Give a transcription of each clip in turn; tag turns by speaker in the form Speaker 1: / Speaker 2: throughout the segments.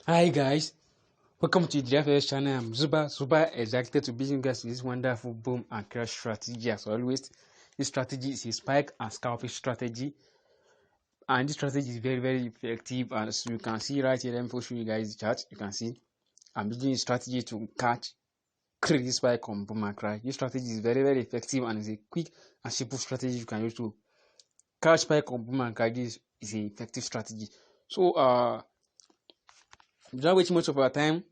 Speaker 1: Hi guys, welcome to the FS channel. I'm super excited to bring you guys this wonderful boom and crash strategy. As always, this strategy is a spike and scalping strategy, and this strategy is very effective. And as you can see right here, let me show you guys the chart. You can see I'm using this strategy to catch crazy spike on boom and crash. This strategy is very effective and is a quick and simple strategy you can use to catch spike on boom and crash. This is an effective strategy. So without wasting much of our time,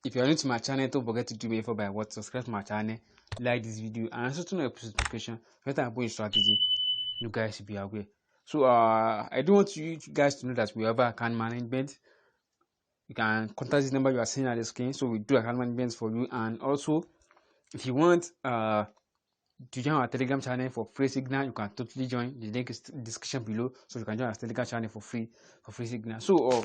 Speaker 1: if you are new to my channel, don't forget to do me a favor by what subscribe to my channel, like this video, and also turn on your post notification. When I put strategy, you guys should be aware. So I do want you guys to know that we have account management. You can contact this number you are seeing on the screen. So we do account management for you, and also if you want to join our Telegram channel for free signal, you can totally join. The link is in the description below, so you can join our Telegram channel for free signal. So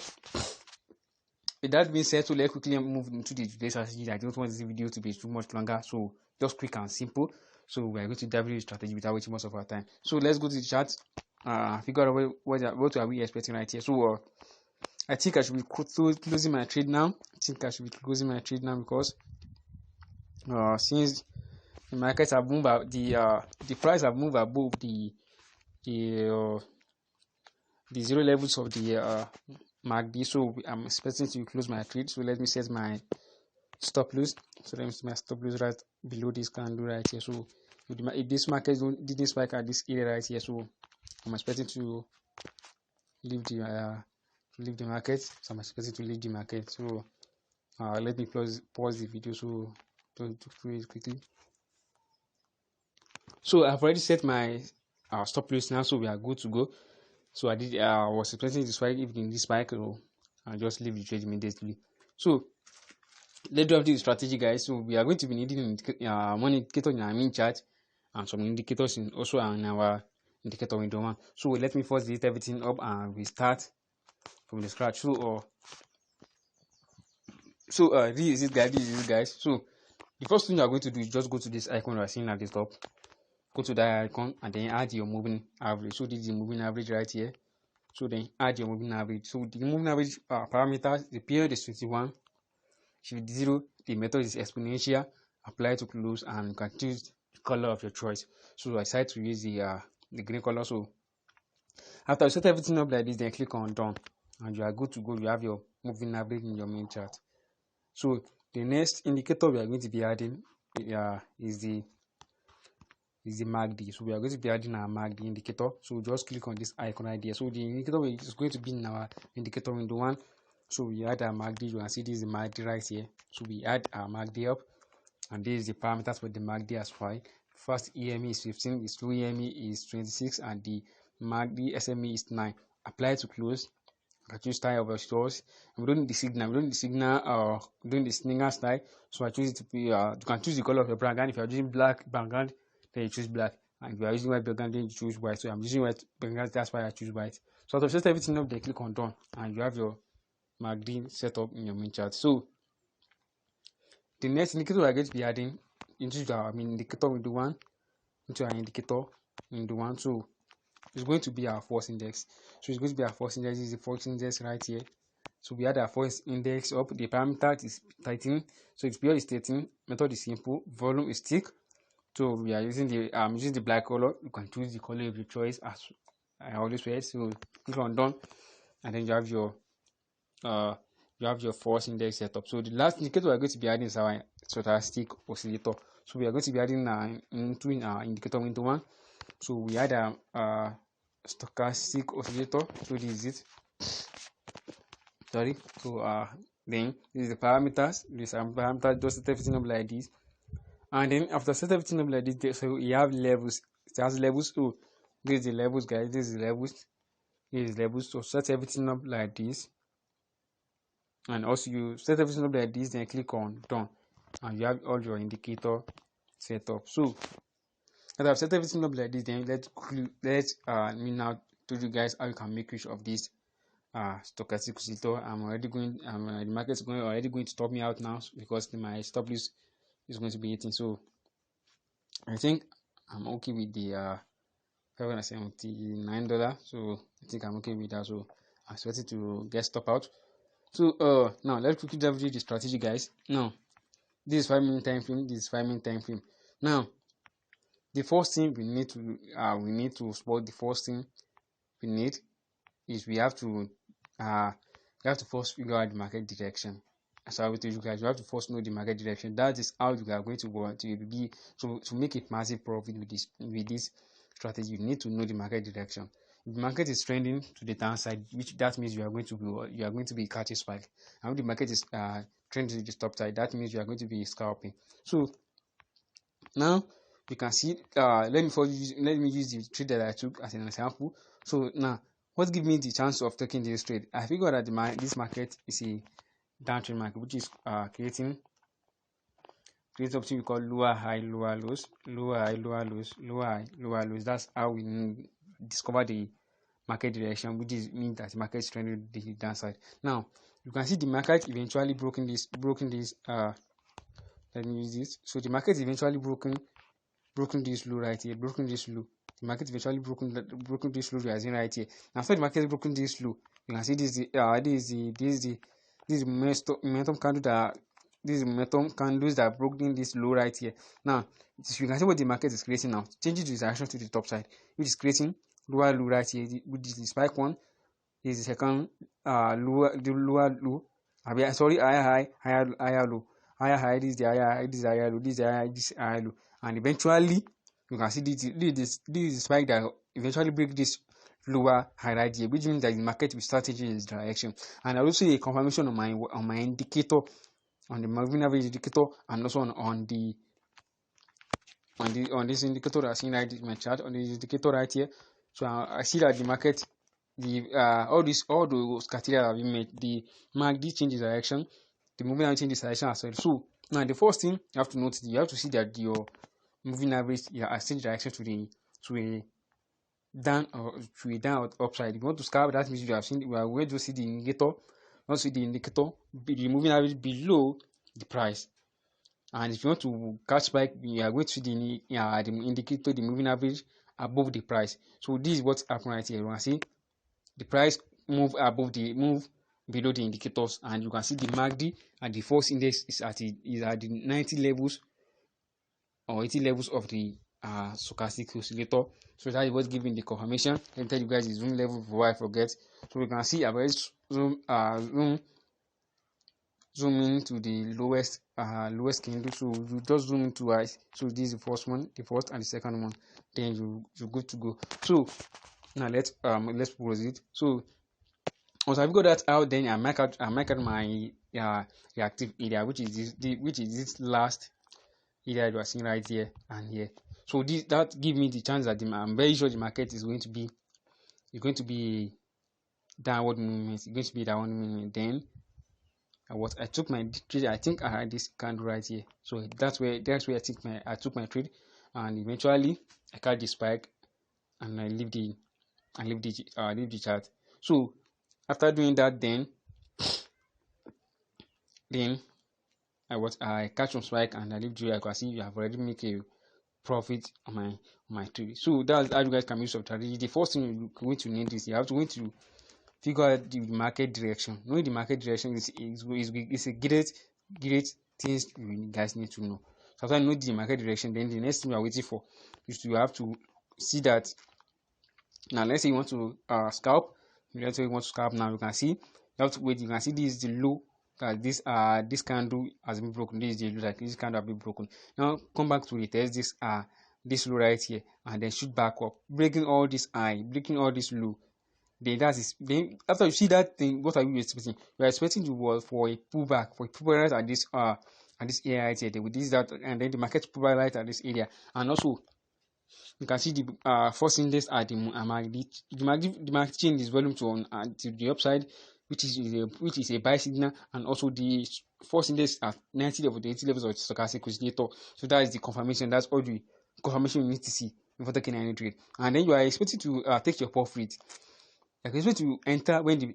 Speaker 1: with that being said, so let's quickly move into the today's strategy. I don't want this video to be too much longer, so just quick and simple. So we are going to dive into the strategy without wasting much of our time. So let's go to the chart. Figure out what are we expecting right here. So I think I should be closing my trade now. Because since the markets have moved out, the price have moved above the zero levels of the MACD, so I'm expecting to close my trade. So let me set my stop loss. So let me set my stop loss right below this candle right here. So if this market didn't spike at this area right here, so I'm expecting to leave the market. So I'm expecting to leave the market. So let me pause the video so don't do it quickly. So I've already set my stop loss now, so we are good to go. So I was expecting this spike. If in this spike, I'll just leave the trade immediately. So let's do the strategy, guys. So we are going to be needing one indicator in our main chart and some indicators also in our indicator window one. So let me first delete everything up and we start from the scratch. So this is it, guys. So the first thing you are going to do is just go to this icon you are seeing at the top. Go to that icon and then add your moving average. So this is the moving average right here. So then add your moving average. So the moving average parameters, the period is 21, shift 0, the method is exponential, apply to close, and you can choose the color of your choice. So I decided to use the green color. So after you set everything up like this, then click on done and you are good to go. You have your moving average in your main chart. So the next indicator we are going to be adding is the MACD. So we are going to be adding our MACD indicator. So just click on this icon right there. So the indicator is going to be in our indicator window one. So we add our MACD. You can see this is the MACD right here. So we add our MACD up, and this is the parameters for the MACD as well. First EME is 15, the slow EME is 26, and the MACD SME is 9. Apply to close. You can choose style of your stores. And we don't need the signal. We don't need the signal doing the slinger style. So I choose it to be you can choose the color of your background. If you're using black background, then you choose black, and if you are using white background, then you choose white. So I'm using white background, that's why I choose white. So to set everything up, then click on done, and you have your MACD set up in your main chart. So the next indicator we are going to be adding into our indicator window one, so it's going to be our force index. So it's going to be our force index. This is the force index right here. So we add our force index up. The parameter is 13. So its period is 13. Method is simple. Volume is thick. So we are using the black color. You can choose the color of your choice as I always say. So click on done, and then you have your force index setup. So the last indicator we are going to be adding is our stochastic oscillator. So we are going to be adding into our indicator window one. So we add a stochastic oscillator. So this is it. Sorry. So then this is the parameters. These are parameters. Just set everything up like this. And then after set everything up like this, so you have levels. It has levels. So this is the levels, guys. This is the levels. This is levels. So set everything up like this. And also you set everything up like this, then click on done, and you have all your indicator set up. So as I've set everything up like this, then let's me now to you guys how you can make use of this stochastic oscillator. The market is already going to stop me out now because my stop loss is going to be hitting. So I think I'm okay with the $579. So I think I'm okay with that. So I'm expecting to get stop out. So now let's quickly dive into the strategy, guys. Now this is 5 minute time frame, this is 5 minute time frame. Now the first thing we need to spot, the first thing we need is we have to first figure out the market direction. As I will tell you guys, you have to first know the market direction. That is how you are going to go to be to make a massive profit with this strategy. You need to know the market direction. If the market is trending to the downside, which that means you are going to be catching spike. And if the market is trending to the top side, that means you are going to be scalping. So now you can see, let me use the trade that I took as an example. So now what gives me the chance of taking this trade? I figured that this market is a downtrend market, which is creating something we call lower high, lower lows, lower high, lower lows, lower high, lower lows. That's how we discover the market direction, which means that the market is trending the downside. Now you can see the market eventually broken this let me use this. So the market eventually broken this low right here, broken this low. The market eventually broken this low as in right here. Now after the market broken this low, you can see this is the momentum candle that this is momentum candles that broke in this low right here. Now you can see what the market is creating now, changing the direction to the top side, which is creating lower low right here, which is the spike one. This is the second lower low. Sorry, higher low. Higher high, this is the higher high, this is higher low, this is higher, this is higher low, and eventually you can see this is the spike that eventually break this lower high right here, which means that the market will start changing its direction. And I will see a confirmation on my indicator, on the moving average indicator, and also on this indicator that I see right in my chart, on this indicator right here. So I see that the market, all those criteria have been made. The MACD changes direction, the moving average changes direction as well. So now the first thing you have to notice, you have to see that your moving average has changed direction to a down or upside. If you want to scalp, that means you are going to see the indicator, not see the indicator, the moving average below the price. And if you want to catch spike, you are going to see the indicator, the moving average above the price. So this is what's happening right here. You can see the price move below the indicators, and you can see the MACD and the force index is at the 90 levels or 80 levels of the stochastic oscillator. So that is what's giving the confirmation. Let me tell you guys the zoom level before I forget. So you can see I will zoom into the lowest candle. So you just zoom in twice. So this is the first one, the first and the second one. Then you're good to go. So now let's proceed. So once I've got that out, then I mark out my reactive area, which is this last area you are seeing right here and here. So that gives me the chance that I'm very sure the market is going to be downward movement. It's going to be downward movement. Then what I took my trade, I think I had this candle right here. So that's where I took my trade, and eventually I catch the spike and I leave the chart. So after doing that, then I catch some spike and I leave the. I can see you have already made a profit on my trade. So that's how you guys can use some strategy. The first thing you're going to need is you have to figure out the market direction. Knowing the market direction is a great things you guys need to know. So after you know the market direction, then the next thing you are waiting for is you have to see that. Now let's say you want to scalp. Let's say you want to scalp now. You can see you have to wait. You can see this is the low. This candle has been broken. This is the low. Like this candle has been broken. Now come back to retest this low right here, and then shoot back up, breaking all this high, breaking all this low. Then after you see that thing, what are you expecting? You are expecting for a pullback, right at this area right here. With this that, and then the market pullback right at this area, and also you can see the force index at the market change is volume to the upside, which is a buy signal, and also the force index at 90 level, the 80 levels of the stochastic oscillator. So that is the confirmation. That's all the confirmation you need to see before taking any trade. And then you are expected to take your profit. You're expected to enter when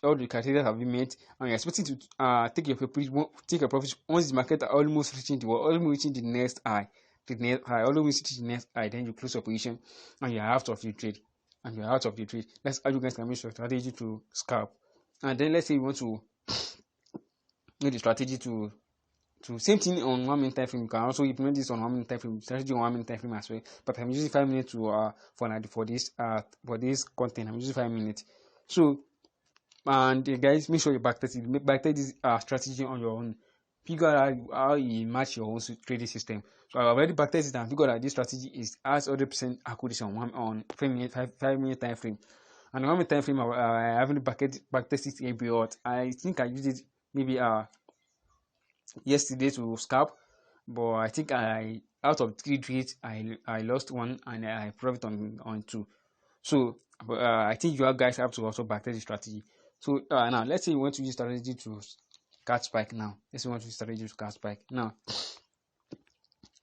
Speaker 1: all the criteria have been met, and you're expected to take your profit once the market are almost reaching the next high. Always reach the next high, then you close your position and you're out of the trade. That's how you guys can use your strategy to scalp. And then let's say you want to know the strategy to same thing on 1 minute time frame. You can also implement this on 1 minute time frame, strategy on 1 minute time frame as well. But I'm using 5 minutes to for this content. I'm using 5 minutes. So and guys, make sure you backtest it. Backtest this strategy on your own. Figure out how you match your own trading system. So I've already backtested it and figured out this strategy has 100% accuracy on 5 minute time frame. And 1 minute time frame, I haven't backtested it a lot. I think I used it maybe yesterday to scalp, but I think out of 3 trades I lost one and I profit on 2. So I think you guys have to also backtest the strategy. So now let's say you want to use strategy to catch spike. Now let's say you want to use strategy to catch spike. Now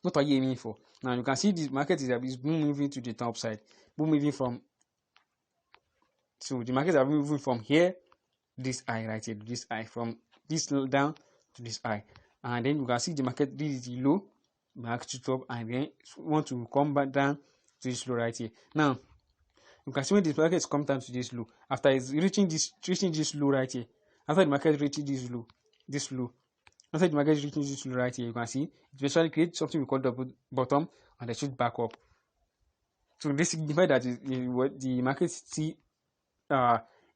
Speaker 1: what are you aiming for? Now you can see this market is moving to the top side, moving from, so the markets are moving from here, this eye right here, this eye, from this down to this eye, and then you can see the market, this is the low, back to top, and then want to come back down to this low right here. Now you can see when the market come down to this low, after it's reaching this low right here, after the market reaching this low, after the market reaching this low right here, you can see it eventually creates something we call double bottom, and they should back up. So this signifies that the market is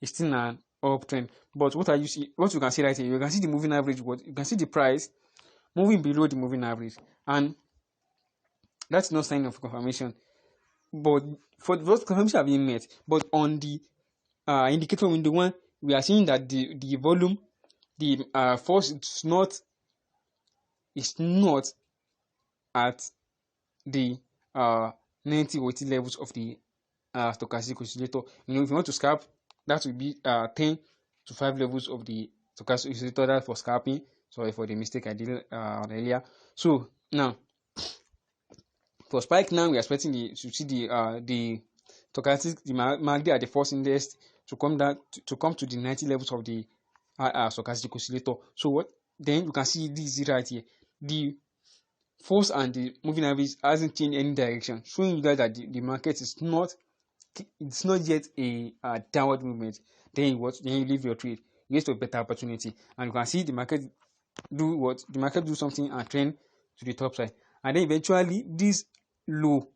Speaker 1: still an uptrend. But what you can see right here, you can see the moving average. You can see the price moving below the moving average, and that's no sign of confirmation. But for those confirmations have been met, but on the indicator window one, we are seeing that the volume, the force is not at the 90 weighted levels of the stochastic oscillator. If you want to scalp, that will be 10 to 5 levels of the stochastic oscillator. That's for scalping. Sorry for the mistake I did earlier. So now for spike, now we are expecting to see the stochastic, the MACD at the first index to come down to come to the 90 levels of the stochastic oscillator. So what then you can see this right here, the force and the moving average hasn't changed any direction, showing you guys that the market is not yet a downward movement. Then you leave your trade, you get to a better opportunity, and you can see the market do something and trend to the top side, and then eventually this low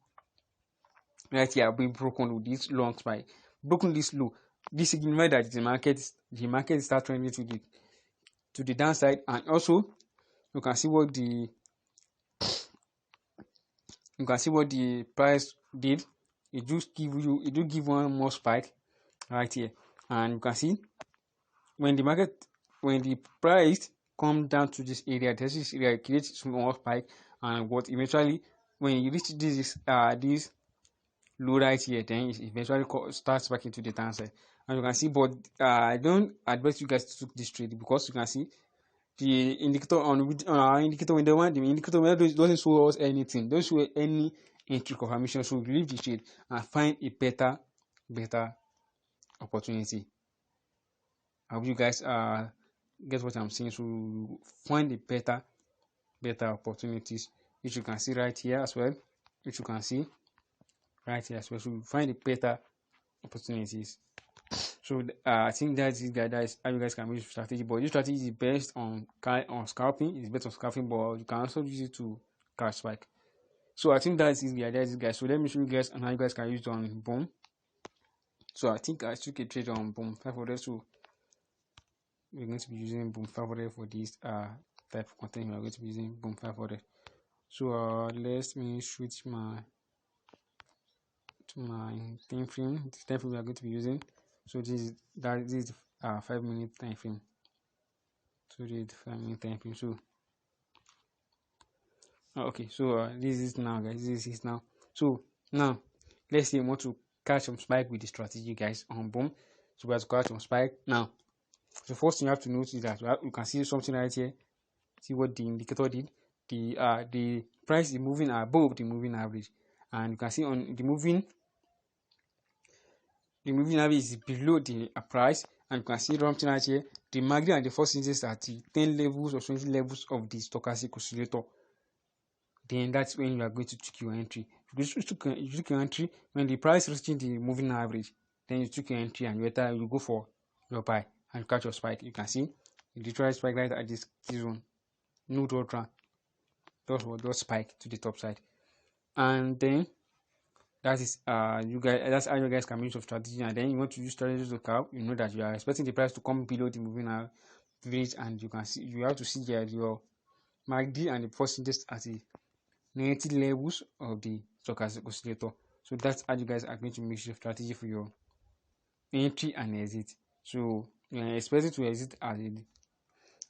Speaker 1: right here being broken with this long spike, broken this low. This signifies that the market start trending to the downside, and also you can see what the price did. It do give one more spike right here, and you can see when the price come down to this area, this area creates small spike, and what eventually when you reach this low right here, then it eventually starts back into the downside. And you can see, but I don't advise you guys to take this trade, because you can see the indicator on our indicator window one, the indicator window doesn't show us anything, doesn't show any entry confirmation. So we leave the trade and find a better opportunity. I hope you guys get what I'm saying. So find the better opportunities, which you can see right here as well, so find the better opportunities. So I think that is how you guys can use strategy. But this strategy is based on scalping. It's based on scalping, but you can also use it to catch spike. So I think that is the idea, guys. So let me show you guys and how you guys can use it on boom. So I think I took a trade on boom 500. So we're going to be using boom 500 for this type of content. We're going to be using boom 500. So let me switch to my time frame. The time frame we are going to be using. So this is 5 minute time frame. So this is 5 minute time frame. So okay, so this is now, guys. This is now. So now let's say you want to catch some spike with the strategy, guys, on boom. So we have to catch some spike now. So first thing you have to notice is that you can see something right here. See what the indicator did. The price is moving above the moving average, and you can see on the moving average is below the price, and you can see something right here. The MACD and the first index at the 10 levels or 20 levels of the stochastic oscillator. Then that's when you are going to take your entry. You took your entry when the price reaching the moving average. Then you took your entry, and you go for your buy and catch your spike. You can see You literally spike right at this key zone. No dot run. Just spike to the top side. And then that is you guys, that's how you guys can use your strategy. And then you want to use strategy to cap, you know that you are expecting the price to come below the moving average, and you can see, you have to see that your MACD and the percentage as the negative levels of the stochastic oscillator. So that's how you guys are going to make your strategy for your entry and exit. So you are expected to exit at the,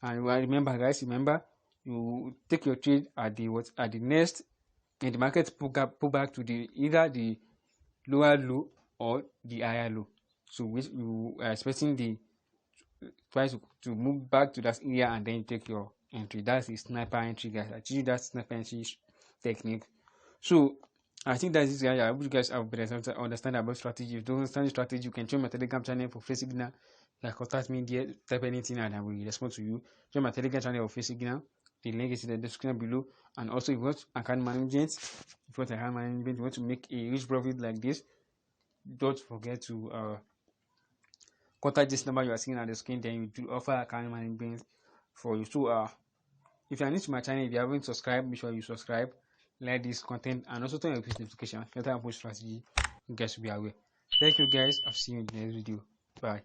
Speaker 1: and remember guys, remember you take your trade at the what, at the next, and the market pull back to the either the lower low or the higher low. So which you are expecting the price to move back to that area, and then take your entry. That's the sniper entry, guys. I teach you that sniper entry technique. So I think that's it, guys. I hope you guys have better understand about strategy. If you don't understand the strategy, you can join my Telegram channel for free signal. You can contact me there, type anything, and I will respond to you. Join my Telegram channel for free signal. The link is in the description below. And also, if you want account management, you want to make a rich profit like this, don't forget to contact this number you are seeing on the screen. Then you do offer account management for you. So if you are new to my channel, if you haven't subscribed, make sure you subscribe, like this content, and also turn on your notification. Later I post strategy, you guys will be aware. Thank you guys. I'll see you in the next video. Bye.